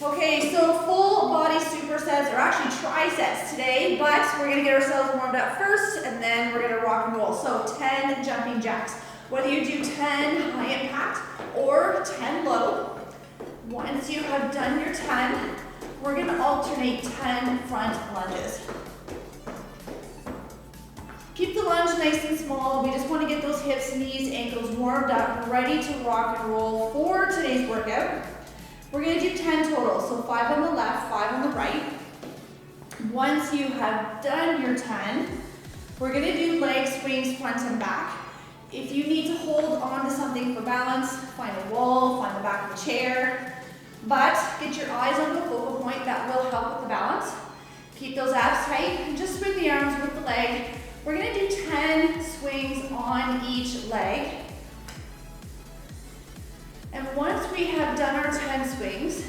Okay, so full body supersets, or actually triceps today, but we're gonna get ourselves warmed up first and then we're gonna rock and roll. So 10 jumping jacks. Whether you do 10 high impact or 10 low, once you have done your 10, we're gonna alternate 10 front lunges. Keep the lunge nice and small. We just want to get those hips, knees, ankles warmed up, ready to rock and roll for today's workout. We're going to do 10 total, so 5 on the left, 5 on the right. Once you have done your 10, we're going to do leg swings front and back. If you need to hold on to something for balance, find a wall, find the back of a chair, but get your eyes on the focal point. That will help with the balance. Keep those abs tight and just swing the arms with the leg. We're going to do 10 swings on each leg. And once we have done our 10 swings,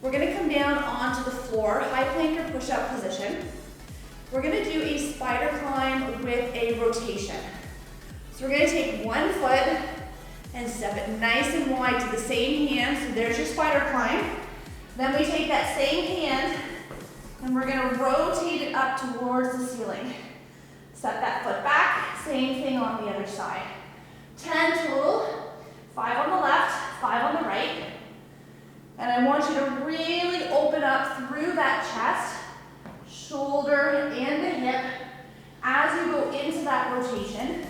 we're going to come down onto the floor, high plank or push-up position. We're going to do a spider climb with a rotation. So we're going to take one foot and step it nice and wide to the same hand. So there's your spider climb. Then we take that same hand and we're going to rotate it up towards the ceiling. Step that foot back, same thing on the other side. 10 total, 5 on the left, 5 on the right. And I want you to really open up through that chest, shoulder, and the hip as you go into that rotation.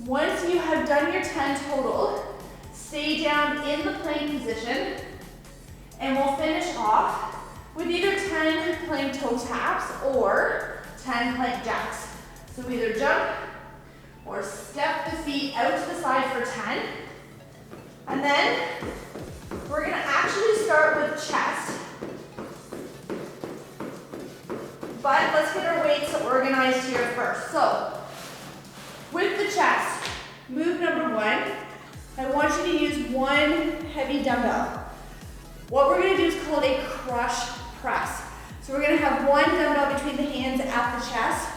Once you have done your 10 total, stay down in the plank position, and we'll finish off with either 10 plank toe taps or 10 plank jacks. So either jump or step the feet out to the side for 10. And then we're gonna actually start with chest. But let's get our weights organized here first. So with the chest, move number 1, I want you to use one heavy dumbbell. What we're gonna do is called a crush press. So we're going to have one dumbbell between the hands at the chest,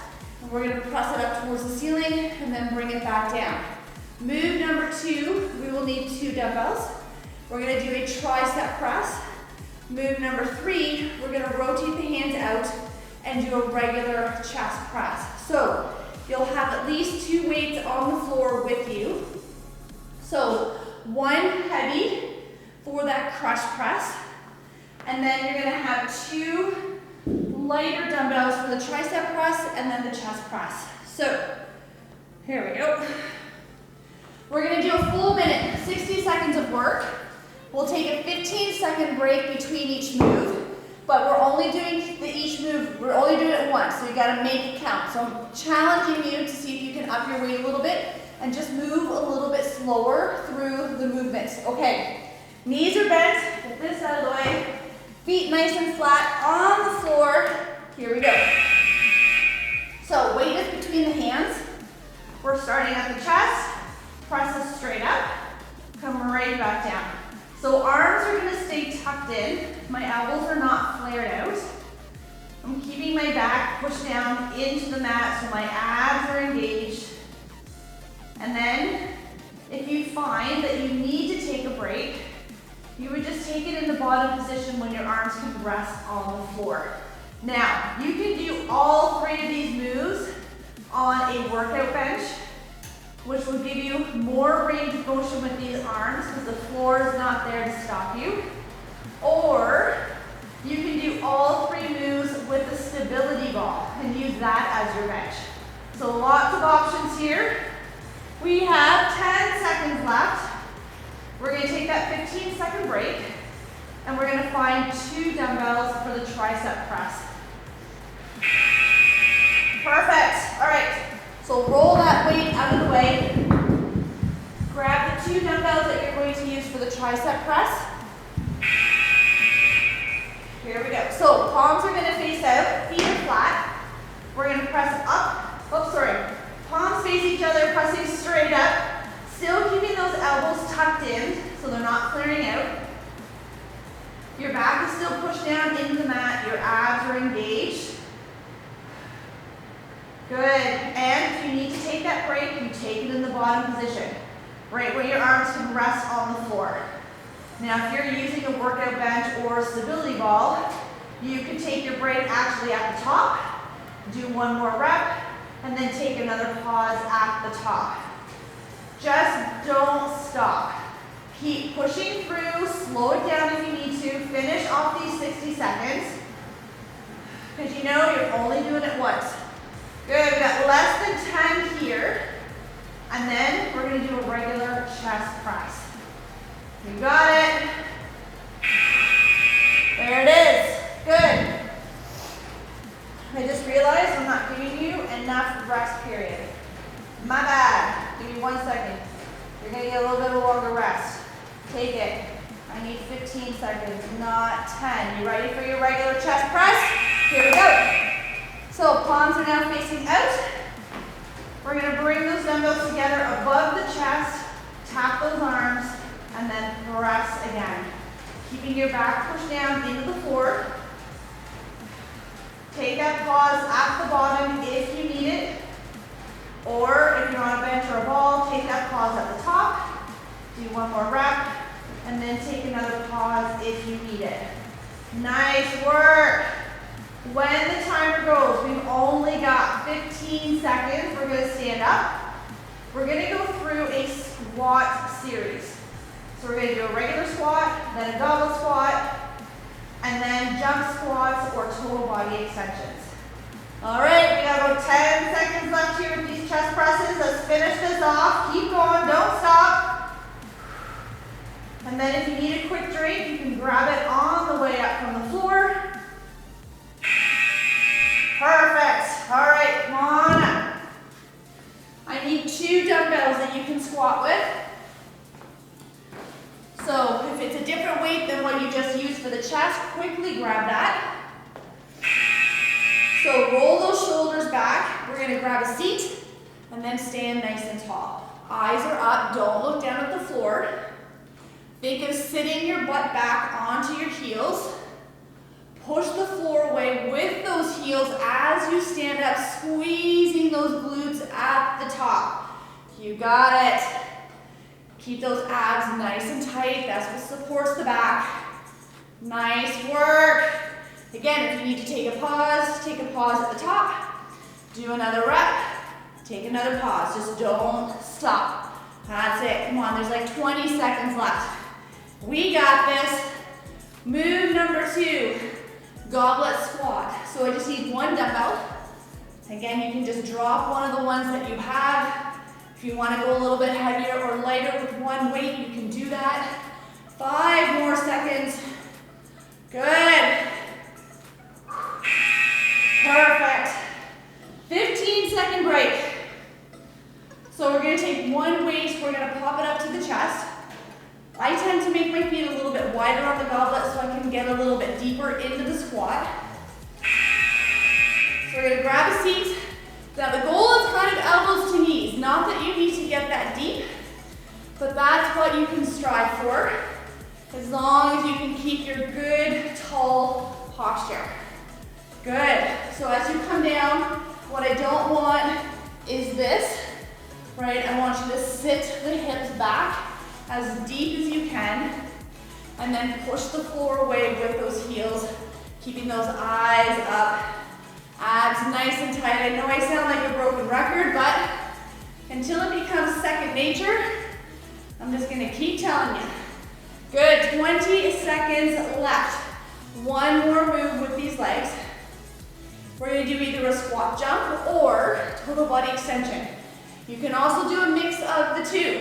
and we're going to press it up towards the ceiling and then bring it back down. Move number 2, we will need 2 dumbbells. We're going to do a tricep press. Move number 3, we're going to rotate the hands out and do a regular chest press. So you'll have at least 2 weights on the floor with you. So one heavy for that crush press, and then you're going to have 2 lighter dumbbells for the tricep press and then the chest press. So here we go. We're going to do a full minute, 60 seconds of work. We'll take a 15-second break between each move, but we're only doing we're only doing it once, so you got to make it count. So I'm challenging you to see if you can up your weight a little bit and just move a little bit slower through the movements. Okay, knees are bent, get this out of the way. Feet nice and flat on the floor. Here we go. So weight is between the hands. We're starting at the chest. Press it straight up. Come right back down. So arms are going to stay tucked in. My elbows are not flared out. I'm keeping my back pushed down into the mat so my abs are engaged. And then if you find that you need to take a break, you would just take it in the bottom position when your arms can rest on the floor. Now, you can do all 3 of these moves on a workout bench, which will give you more range of motion with these arms because the floor is not there to stop you. Or you can do all 3 moves with a stability ball and use that as your bench. So lots of options here. We have 10 seconds left. We're going to take that 15-second break, and we're going to find 2 dumbbells for the tricep press. Perfect. All right. So roll that weight out of the way. Grab the 2 dumbbells that you're going to use for the tricep press. Here we go. So palms are going to face out, feet are flat. We're going to press up. Palms face each other, pressing straight up. Still keeping those elbows tucked in so they're not flaring out. Your back is still pushed down into the mat. Your abs are engaged. Good. And if you need to take that break, you take it in the bottom position, right where your arms can rest on the floor. Now, if you're using a workout bench or your stability ball, you can take your break actually at the top, do one more rep, and then take another pause at the top. Just don't stop. Keep pushing through, slow it down if you need to, finish off these 60 seconds, because you know you're only doing it once. Good, we got less than 10 here, and then we're gonna do a regular chest press. You got it. There it is, good. I just realized I'm not giving you enough rest period. My bad, give me 1 second. You're gonna get a little bit of a longer rest. Take it. I need 15 seconds, not 10. You ready for your regular chest press? Here we go. So palms are now facing out. We're gonna bring those dumbbells together above the chest, tap those arms, and then press again. Keeping your back pushed down into the floor. Take that pause at the bottom if you need it. Or if you're on a bench or a ball, take that pause at the top. Do one more rep, and then take another pause if you need it. Nice work. When the timer goes, we've only got 15 seconds. We're going to stand up. We're going to go through a squat series. So we're going to do a regular squat, then a goblet squat, and then jump squats or total body extensions. All right, we got about 10 seconds left here with these chest presses. Let's finish this off. Keep going, don't stop. And then if you need a quick drink, you can grab it on the way up from the floor. Perfect. All right, come on up. I need 2 dumbbells that you can squat with. So if it's a different weight than what you just used for the chest, quickly grab that. So roll those shoulders back. We're going to grab a seat and then stand nice and tall. Eyes are up. Don't look down at the floor. Think of sitting your butt back onto your heels. Push the floor away with those heels as you stand up, squeezing those glutes at the top. You got it. Keep those abs nice and tight. That's what supports the back. Nice work. Again, if you need to take a pause at the top. Do another rep. Take another pause. Just don't stop. That's it. Come on, there's like 20 seconds left. We got this. Move number 2, goblet squat. So I just need 1 dumbbell. Again, you can just drop one of the ones that you have. If you want to go a little bit heavier or lighter with 1 weight, you can do that. 5 more seconds. Good. Perfect. 15-second break. So we're going to take 1 weight, we're going to pop it up to the chest. I tend to make my feet a little bit wider on the goblet so I can get a little bit deeper into the squat. So we're going to grab a seat. Now the goal is kind of elbows to knees. Not that you need to get that deep, but that's what you can strive for, as long as you can keep your good, tall posture. Good. So as you come down, what I don't want is this, right? I want you to sit the hips back as deep as you can, and then push the floor away with those heels, keeping those eyes up, abs nice and tight. I know I sound like a broken record, but until it becomes second nature, I'm just gonna keep telling you. Good, 20 seconds left. 1 more move with these legs. We're gonna do either a squat jump or total body extension. You can also do a mix of the 2.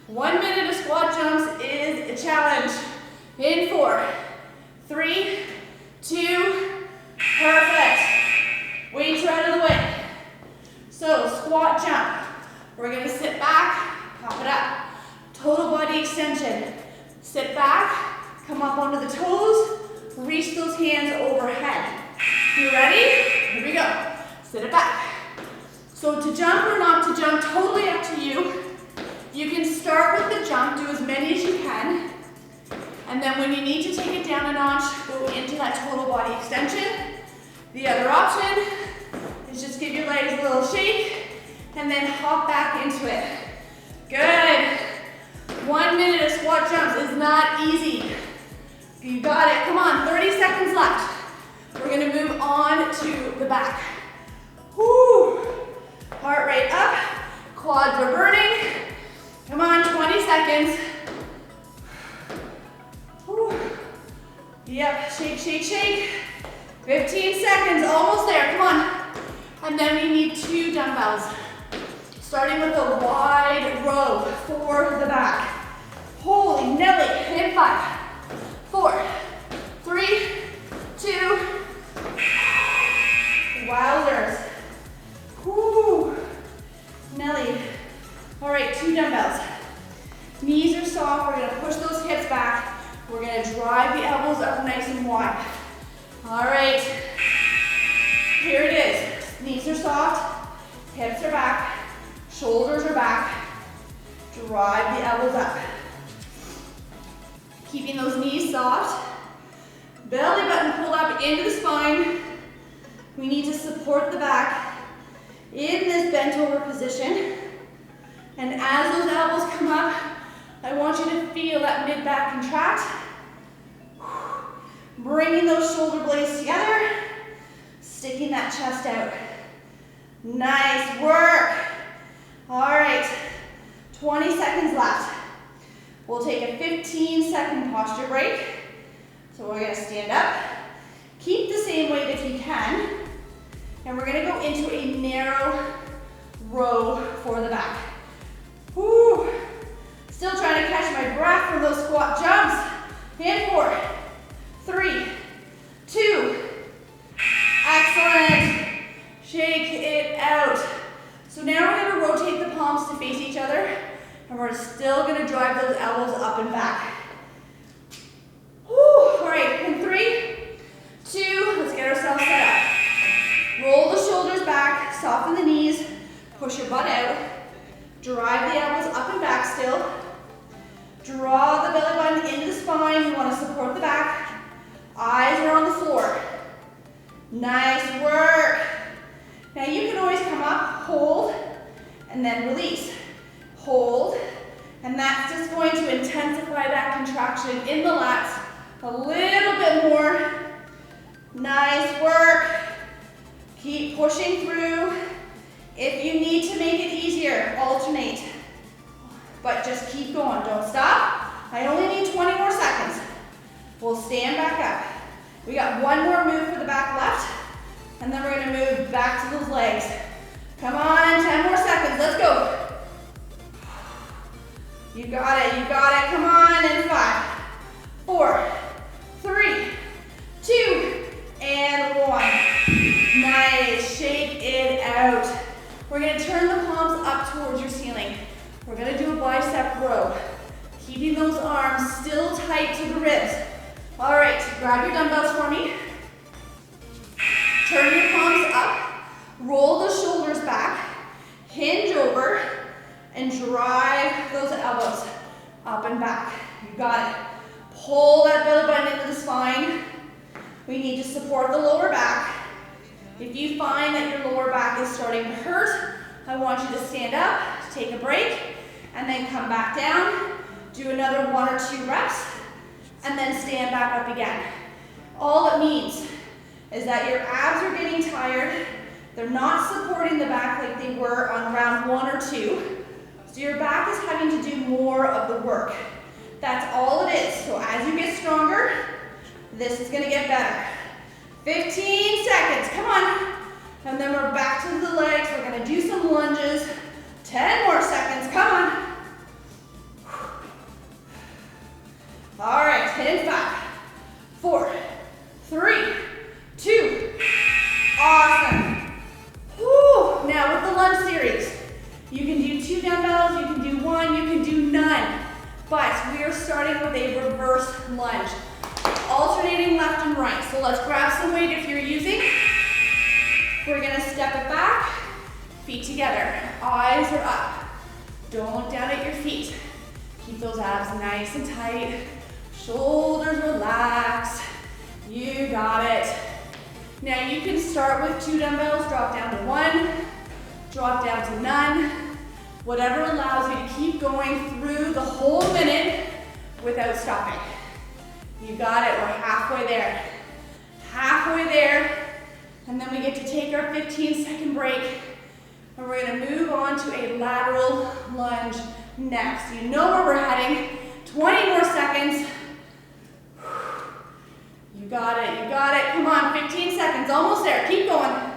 1 minute of squat jumps is a challenge. In 4, 3, 2, perfect. Weights are out of the way. So squat jump. We're gonna sit back, pop it up. Total body extension. Sit back, come up onto the toes, reach those hands overhead. You ready? Here we go. Sit it back. So to jump or not to jump, totally up to you. You can start with the jump, do as many as you can, and then when you need to take it down a notch, go into that total body extension. The other option is just give your legs a little shake, and then hop back into it. Good. 1 minute of squat jumps is not easy. You got it. Come on, 30 seconds left. We're gonna move on to the back. Whoo. Heart rate up, quads are burning. Come on, 20 seconds. Whew. Yep, shake, shake, shake. 15 seconds, almost there, come on. And then we need 2 dumbbells. Starting with a wide row for the back. Holy Nelly, in 5, 4, 3, 2, wowzers. Whoo, Nelly. All right, 2 dumbbells. Knees are soft, we're gonna push those hips back. We're gonna drive the elbows up nice and wide. All right, here it is. Knees are soft, hips are back, shoulders are back. Drive the elbows up. Keeping those knees soft. Belly button pull up into the spine. We need to support the back in this bent over position. And as those elbows come up, I want you to feel that mid-back contract. Bringing those shoulder blades together, sticking that chest out. Nice work. All right, 20 seconds left. We'll take a 15-second posture break. So we're gonna stand up, keep the same weight if you can, and we're gonna go into a narrow row for the back. Whew. Still trying to catch my breath from those squat jumps. And 4, 3, 2, excellent. Shake it out. So now we're gonna rotate the palms to face each other, and we're still gonna drive those elbows up and back. Whew. All right, in 3, 2, let's get ourselves set up. Roll the shoulders back, soften the knees, push your butt out. Drive the elbows up and back still. Draw the belly button into the spine. You want to support the back. Eyes are on the floor. Nice work. Now you can always come up, hold, and then release. Hold, and that's just going to intensify that contraction in the lats a little bit more. Nice work. Keep pushing through. If you need to make it easier, alternate. But just keep going, don't stop. I only need 20 more seconds. We'll stand back up. We got one more move for the back left, and then we're gonna move back to those legs. Come on, 10 more seconds, let's go. You got it, come on, and 5, 4, 3, 2, and 1. Nice, shake it out. We're gonna turn the palms up towards your ceiling. We're gonna do a bicep row, keeping those arms still tight to the ribs. All right, grab your dumbbells for me. Turn your palms up, roll the shoulders back, hinge over, and drive those elbows up and back. You got it. Pull that belly button into the spine. We need to support the lower back. If you find that your lower back is starting to hurt, I want you to stand up, take a break, and then come back down. Do another 1 or 2 reps, and then stand back up again. All it means is that your abs are getting tired. They're not supporting the back like they were on round 1 or 2. So your back is having to do more of the work. That's all it is. So as you get stronger, this is gonna get better. 15 seconds, come on. And then we're back to the legs. We're gonna do some lunges. 10 more seconds, come on. All right, in 5, 4, 3, 2, awesome. Whew. Now with the lunge series, you can do 2 dumbbells, you can do 1, you can do none. But we are starting with a reverse lunge, alternating left and right. So let's grab some weight if you're using. We're gonna step it back, feet together, eyes are up. Don't look down at your feet. Keep those abs nice and tight, shoulders relaxed. You got it. Now you can start with 2 dumbbells, drop down to 1, drop down to none. Whatever allows you to keep going through the whole minute without stopping. You got it, we're halfway there. Halfway there. And then we get to take our 15-second break. And we're gonna move on to a lateral lunge next. You know where we're heading. 20 more seconds. You got it, you got it. Come on, 15 seconds, almost there. Keep going.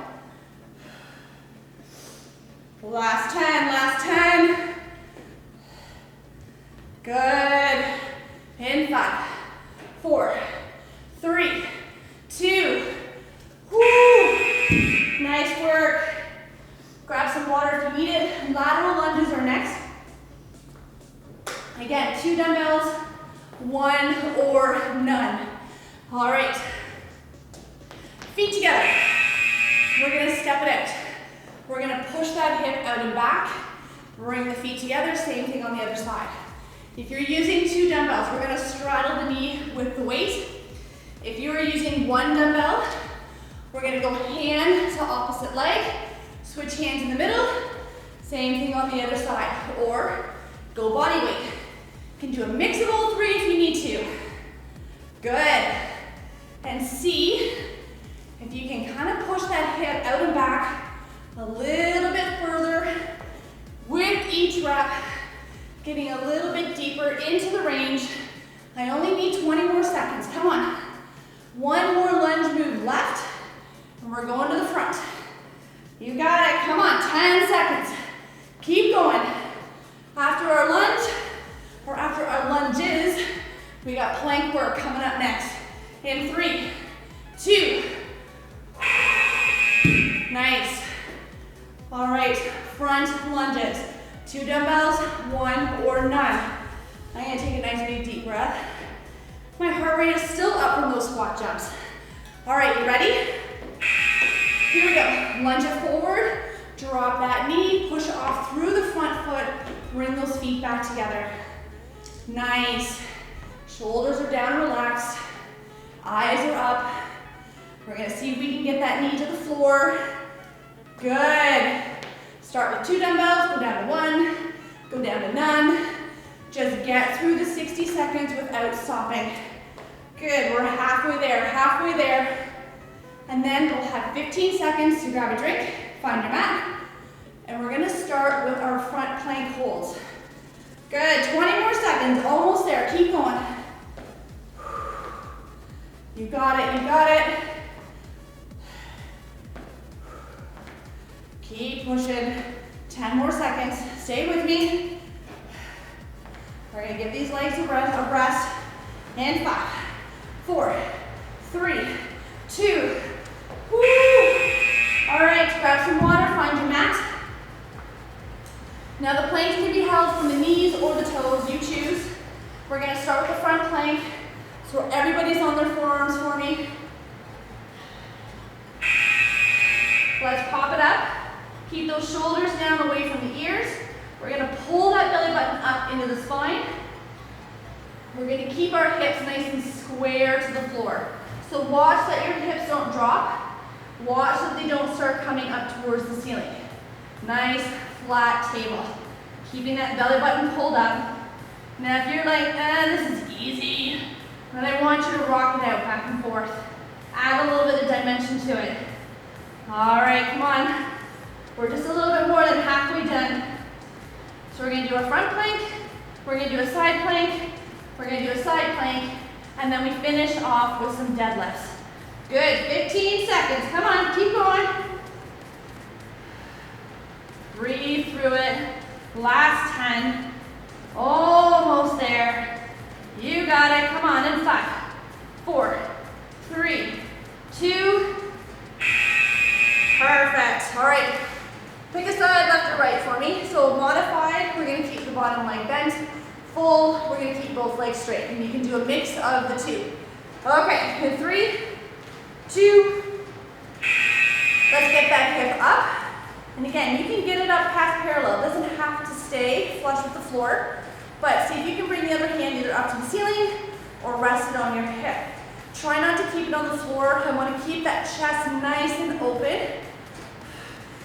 Last 10, last 10. Good. In 5, 4, 3, 2. Woo. Nice work. Grab some water if you need it. Lateral lunges are next. Again, 2 dumbbells, 1 or none. All right. Feet together. We're gonna step it out. We're gonna push that hip out and back. Bring the feet together, same thing on the other side. If you're using 2 dumbbells, we're gonna straddle the knee with the weight. If you are using 1 dumbbell, we're gonna go hand to opposite leg, switch hands in the middle, same thing on the other side, or go body weight. You can do a mix of all 3 if you need to. Good. And see if you can kind of push that hip out and back a little bit further with each rep, getting a little bit deeper into the range. I only need 20 more seconds. Come on. 1 more lunge move left, and we're going to the front. You got it. Come on, 10 seconds. Keep going. After our lunge, or after our lunges, we got plank work coming up next. In 3, 2. Nice. All right, front lunges. 2 dumbbells, 1 or none. I'm gonna take a nice big deep breath. My heart rate is still up from those squat jumps. All right, you ready? Here we go. Lunge it forward, drop that knee, push it off through the front foot, bring those feet back together. Nice. Shoulders are down, relaxed. Eyes are up. We're gonna see if we can get that knee to the floor. Good. Start with 2 dumbbells, go down to 1, go down to none. Just get through the 60 seconds without stopping. Good, we're halfway there, halfway there. And then we'll have 15 seconds to grab a drink, find your mat, and we're gonna start with our front plank holds. Good, 20 more seconds, almost there, keep going. You got it, you got it. Keep pushing, 10 more seconds, stay with me. We're gonna give these legs a rest. And 5, 4, 3, 2, woo! All right, grab some water, find your mat. Now the planks can be held from the knees or the toes, you choose. We're gonna start with the front plank. So everybody's on their forearms for me. Let's pop it up. Keep those shoulders down away from the ears. We're gonna pull that belly button up into the spine. We're gonna keep our hips nice and square to the floor. So watch that your hips don't drop. Watch that they don't start coming up towards the ceiling. Nice flat table. Keeping that belly button pulled up. Now if you're like, this is easy, then I want you to rock it out back and forth. Add a little bit of dimension to it. All right, come on. We're just a little bit more than halfway done. So we're gonna do a front plank, we're gonna do a side plank, we're gonna do a side plank, and then we finish off with some deadlifts. Good, 15 seconds, come on, keep going. Breathe through it. Last 10, almost there. You got it, come on, in 5, 4, 3, 2, perfect. All right, pick a side, left or right for me. So modified, we're gonna keep the bottom leg bent. Full, we're gonna keep both legs straight. And you can do a mix of the 2. Okay, in 3, 2, let's get that hip up. And again, you can get it up past parallel. It doesn't have to stay flush with the floor. But see if you can bring the other hand either up to the ceiling or rest it on your hip. Try not to keep it on the floor. I want to keep that chest nice and open.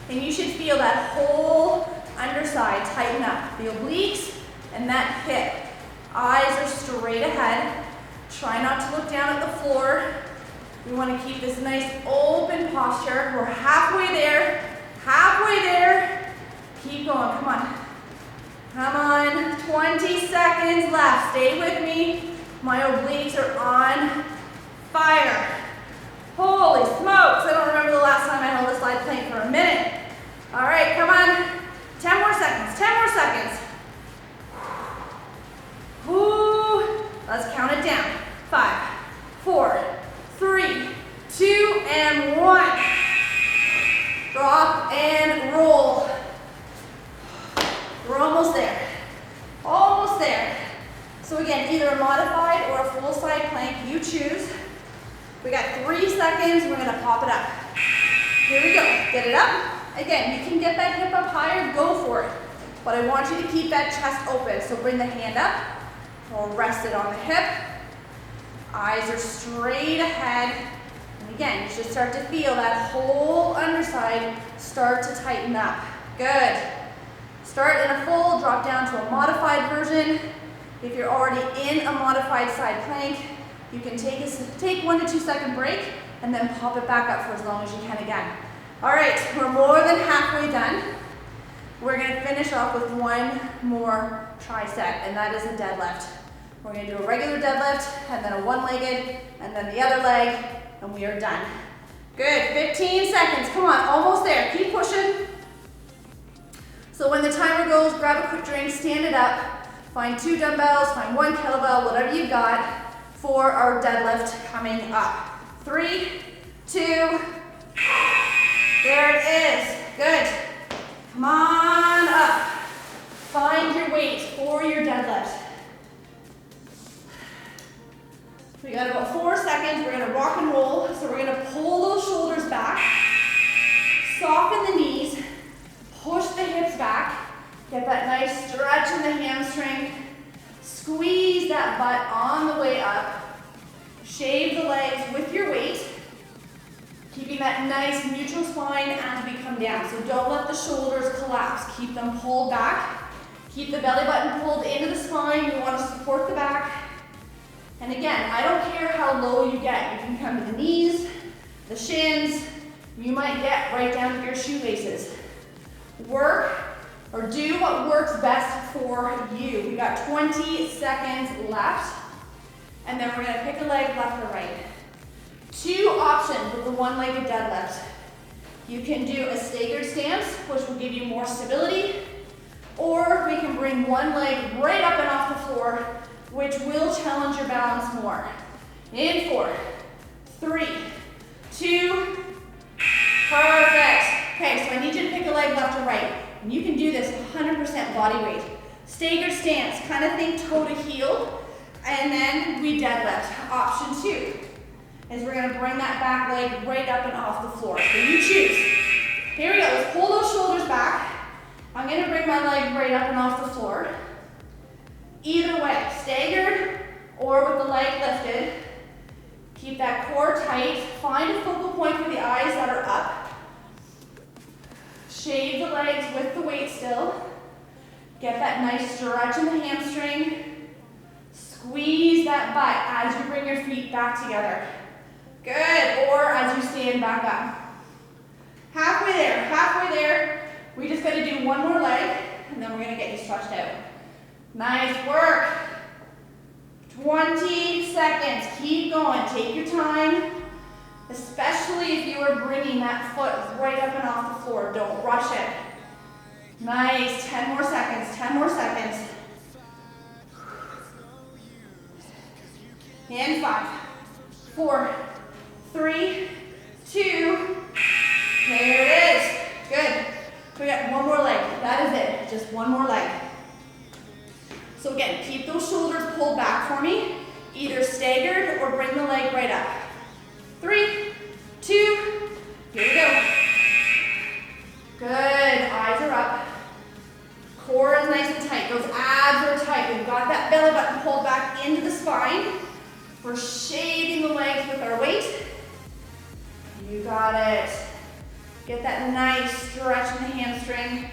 And you should feel that whole underside tighten up. The obliques and that hip. Eyes are straight ahead. Try not to look down at the floor. We want to keep this nice open posture. We're halfway there. Halfway there. Keep going. Come on. Come on. 20 seconds left. Stay with me. My obliques are on fire. Holy smokes. I don't remember the last time I held a side plank for a minute. All right, come on. 10 more seconds. 10 more seconds. Ooh. Let's count it down. 5, 4, 3, 2, and 1. Drop and roll. We're almost there. Almost there. So again, either a modified or a full side plank, you choose. We got 3 seconds, we're gonna pop it up. Here we go, get it up. Again, you can get that hip up higher, go for it. But I want you to keep that chest open. So bring the hand up, or rest it on the hip. Eyes are straight ahead. And again, you should start to feel that whole underside start to tighten up. Good. Start in a full, drop down to a modified version. If you're already in a modified side plank, you can take 1 to 2 second break and then pop it back up for as long as you can again. All right, we're more than halfway done. We're gonna finish off with one more tricep, and that is a deadlift. We're gonna do a regular deadlift, and then a one-legged, and then the other leg, and we are done. Good, 15 seconds, come on, almost there, keep pushing. So when the timer goes, grab a quick drink, stand it up, find 2 dumbbells, find 1 kettlebell, whatever you got for our deadlift coming up. 3, 2, there it is, good. Come on up. Find your weight for your deadlift. We got about 4 seconds. We're gonna rock and roll. So we're gonna pull those shoulders back, soften the knees, push the hips back, get that nice stretch in the hamstring, squeeze that butt on the way up, shave the legs with your weight, keeping that nice neutral spine as we come down. So don't let the shoulders collapse. Keep them pulled back. Keep the belly button pulled into the spine. You want to support the back. And again, I don't care how low you get. You can come to the knees, the shins. You might get right down to your shoelaces. Work or do what works best for you. We got 20 seconds left. And then we're gonna pick a leg left or right. 2 options with the one-legged deadlift. You can do a staggered stance, which will give you more stability, or we can bring one leg right up and off the floor, which will challenge your balance more. In 4, 3, 2, perfect. Okay, so I need you to pick a leg left or right. And you can do this 100% body weight. Staggered stance, kind of think toe to heel, and then we deadlift. Option 2 is we're gonna bring that back leg right up and off the floor. So you choose. Here we go, let's pull those shoulders back. I'm gonna bring my leg right up and off the floor. Either way, staggered or with the leg lifted. Keep that core tight. Find a focal point for the eyes that are up. Shave the legs with the weight still. Get that nice stretch in the hamstring. Squeeze that butt as you bring your feet back together. Good, or as you stand back up. Halfway there, halfway there. We just gotta do one more leg, and then we're gonna get you stretched out. Nice work. 20 seconds, keep going, take your time. Especially if you are bringing that foot right up and off the floor, don't rush it. Nice, 10 more seconds, 10 more seconds. And 5, 4, 3, 2, there it is. Good. We got one more leg. That is it. Just one more leg. So again, keep those shoulders pulled back for me. Either staggered or bring the leg right up. 3, 2, here we go. Good. Eyes are up. Core is nice and tight. Those abs are tight. We've got that belly button pulled back into the spine. We're shaving the legs with our weight. You got it. Get that nice stretch in the hamstring.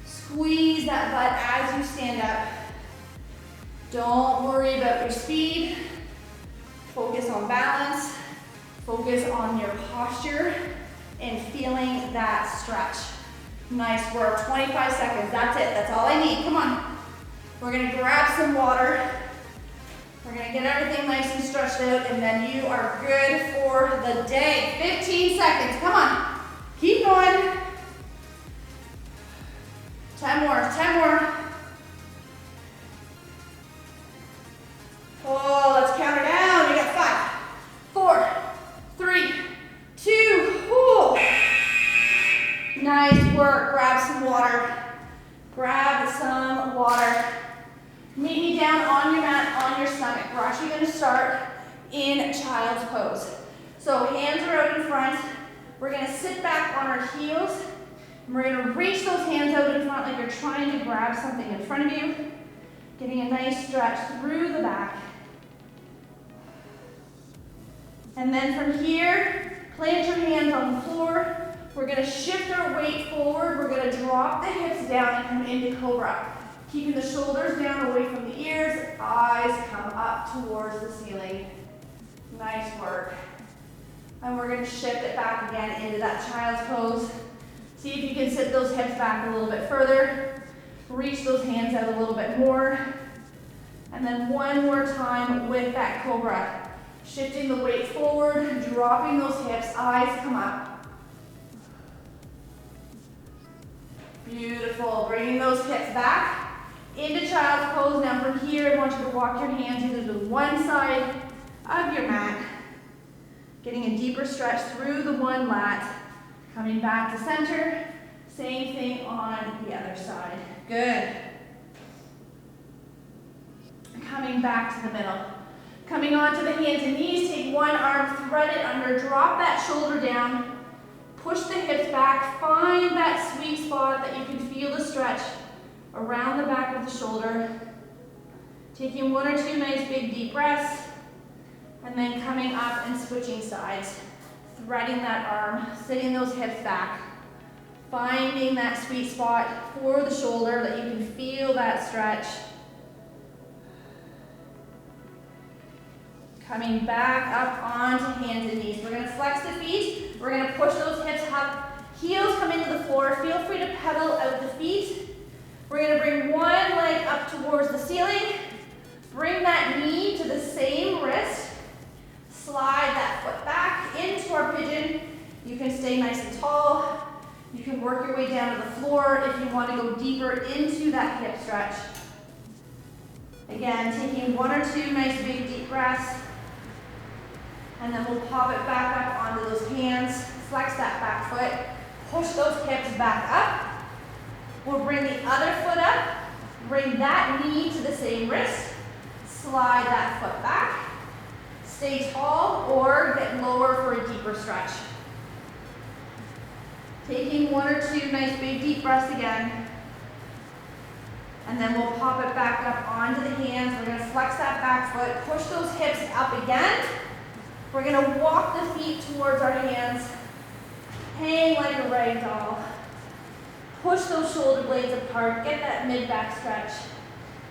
Squeeze that butt as you stand up. Don't worry about your speed. Focus on balance, focus on your posture, and feeling that stretch. Nice work, 25 seconds, that's it, that's all I need, come on. We're gonna grab some water. We're gonna get everything nice and stretched out, and then you are good for the day. 15 seconds, come on. Keep going. 10 more, 10 more. Oh, let's count it down. You got 5, 4, 3, 2, whoo. Nice work, grab some water. Grab some water. Meet me down on your mat, on your stomach. We're actually gonna start in child's pose. So hands are out in front. We're gonna sit back on our heels. And we're gonna reach those hands out in front like you're trying to grab something in front of you. Getting a nice stretch through the back. And then from here, plant your hands on the floor. We're gonna shift our weight forward. We're gonna drop the hips down and come into cobra. Keeping the shoulders down away from the ears, eyes come up towards the ceiling. Nice work. And we're gonna shift it back again into that child's pose. See if you can sit those hips back a little bit further. Reach those hands out a little bit more. And then one more time with that cobra. Shifting the weight forward, dropping those hips, eyes come up. Beautiful, bringing those hips back into child's pose. Now from here, I want you to walk your hands either to one side of your mat, getting a deeper stretch through the one lat, coming back to center, same thing on the other side. Good. Coming back to the middle. Coming onto the hands and knees, take one arm, thread it under, drop that shoulder down, push the hips back, find that sweet spot that you can feel the stretch around the back of the shoulder. Taking one or two nice big deep breaths, and then coming up and switching sides. Threading that arm, sitting those hips back, finding that sweet spot for the shoulder that you can feel that stretch. Coming back up onto hands and knees. We're gonna flex the feet. We're gonna push those hips up. Heels come into the floor. Feel free to pedal out the feet. We're gonna bring one leg up towards the ceiling. Bring that knee to the same wrist. Slide that foot back into our pigeon. You can stay nice and tall. You can work your way down to the floor if you want to go deeper into that hip stretch. Again, taking one or two nice big deep breaths. And then we'll pop it back up onto those hands. Flex that back foot. Push those hips back up. We'll bring the other foot up. Bring that knee to the same wrist. Slide that foot back. Stay tall or get lower for a deeper stretch. Taking one or two nice big deep breaths again. And then we'll pop it back up onto the hands. We're gonna flex that back foot, push those hips up again. We're gonna walk the feet towards our hands. Hang like a rag doll. Push those shoulder blades apart, get that mid-back stretch.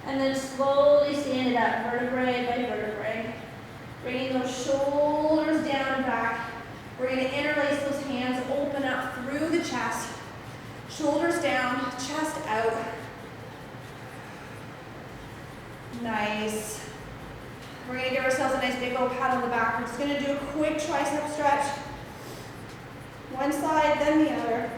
And then slowly stand it up, vertebrae by vertebrae. Bringing those shoulders down and back. We're gonna interlace those hands, open up through the chest. Shoulders down, chest out. Nice. We're gonna give ourselves a nice big old pat on the back. We're just gonna do a quick tricep stretch. One side, then the other.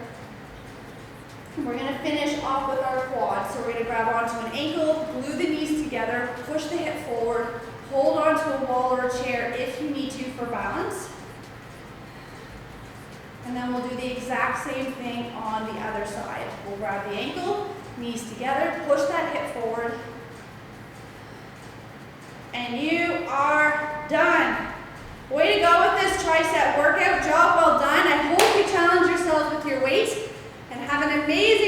We're gonna finish off with our quads. So we're gonna grab onto an ankle, glue the knees together, push the hip forward, hold onto a wall or a chair if you need to for balance. And then we'll do the exact same thing on the other side. We'll grab the ankle, knees together, push that hip forward. And you are done. Way to go with this tricep workout. Job well done. I hope you challenge yourself with your weight and have an amazing